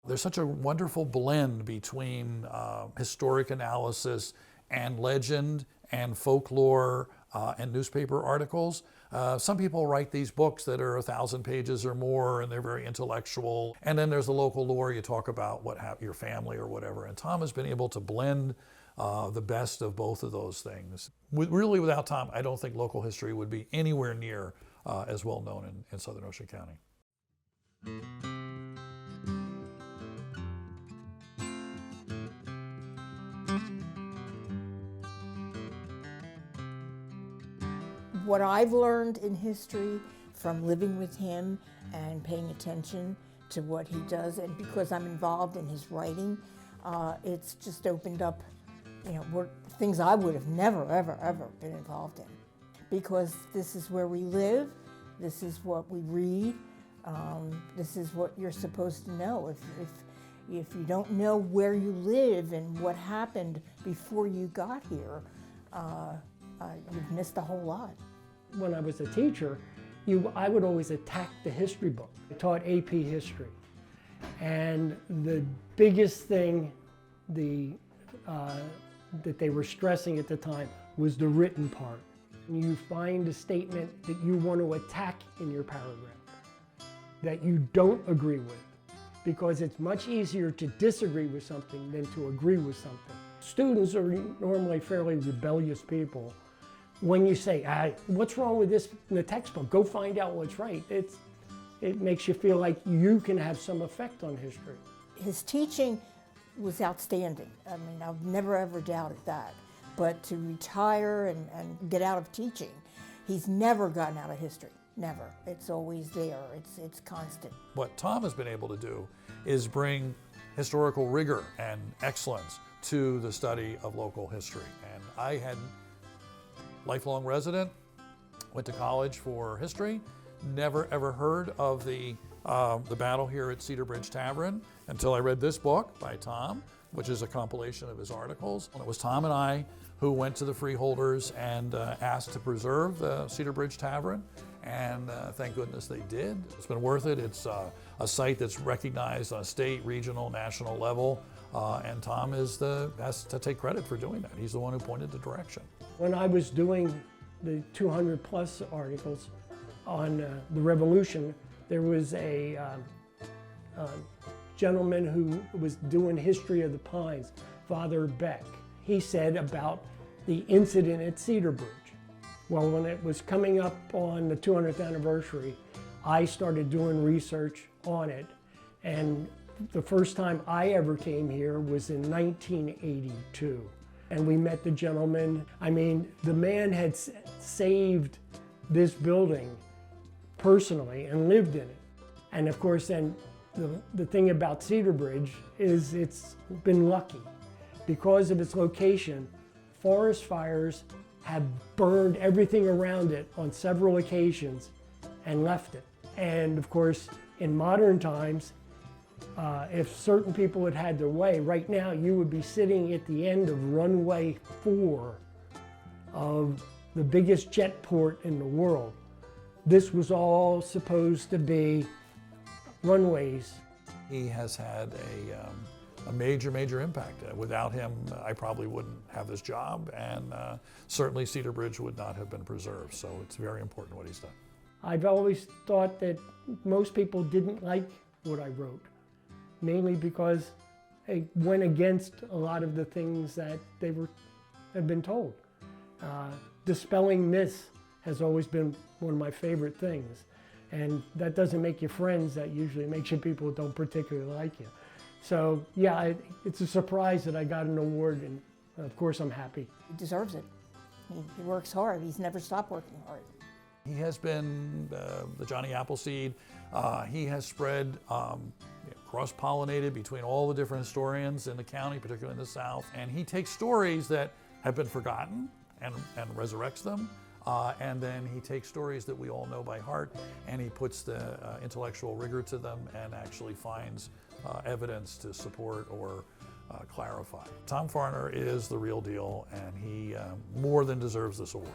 There's such a wonderful blend between historic analysis and legend and folklore and newspaper articles. Some people write these books that are 1,000 pages or more, and they're very intellectual. And then there's the local lore. You talk about what happened, your family or whatever. And Tom has been able to blend the best of both of those things. Really, without Tom, I don't think local history would be anywhere near as well known in Southern Ocean County. What I've learned in history from living with him and paying attention to what he does, and because I'm involved in his writing, it's just opened up, things I would have never, ever been involved in. Because this is where we live, this is what we read, this is what you're supposed to know. If you don't know where you live and what happened before you got here, you've missed a whole lot. When I was a teacher, I would always attack the history book. I taught AP history. And the biggest thing that they were stressing at the time was the written part. You find a statement that you want to attack in your paragraph that you don't agree with, because it's much easier to disagree with something than to agree with something. Students are normally fairly rebellious people. When you say, what's wrong with this in the textbook? Go find out what's right. It makes you feel like you can have some effect on history. His teaching was outstanding. I mean, I've never ever doubted that. But to retire and get out of teaching, he's never gotten out of history. Never. It's always there. It's constant. What Tom has been able to do is bring historical rigor and excellence to the study of local history. And I had lifelong resident, went to college for history, never ever heard of the battle here at Cedar Bridge Tavern until I read this book by Tom, which is a compilation of his articles. And it was Tom and I who went to the freeholders and asked to preserve the Cedar Bridge Tavern, and thank goodness they did. It's been worth it. It's a site that's recognized on a state, regional, national level, and Tom has to take credit for doing that. He's the one who pointed the direction. When I was doing the 200 plus articles on the Revolution, there was a gentleman who was doing history of the Pines, Father Beck. He said about the incident at Cedar Bridge. Well, when it was coming up on the 200th anniversary, I started doing research on it. And the first time I ever came here was in 1982. And we met the gentleman. I mean, the man had saved this building personally and lived in it. And of course, then the thing about Cedar Bridge is it's been lucky. Because of its location, forest fires have burned everything around it on several occasions and left it. And of course, in modern times, if certain people had had their way, right now you would be sitting at the end of runway 4 of the biggest jet port in the world. This was all supposed to be runways. He has had a major impact. Without him, I probably wouldn't have this job, and certainly Cedar Bridge would not have been preserved, so it's very important what he's done. I've always thought that most people didn't like what I wrote, mainly because it went against a lot of the things that they had been told. Dispelling myths has always been one of my favorite things, and that doesn't make you friends. That usually makes you people who don't particularly like you. So yeah, it's a surprise that I got an award, and of course I'm happy. He deserves it. He works hard. He's never stopped working hard. He has been the Johnny Appleseed. He has spread, cross-pollinated between all the different historians in the county, particularly in the South. And he takes stories that have been forgotten and resurrects them. And then he takes stories that we all know by heart, and he puts the intellectual rigor to them and actually finds evidence to support or clarify. Tom Farner is the real deal, and he more than deserves this award.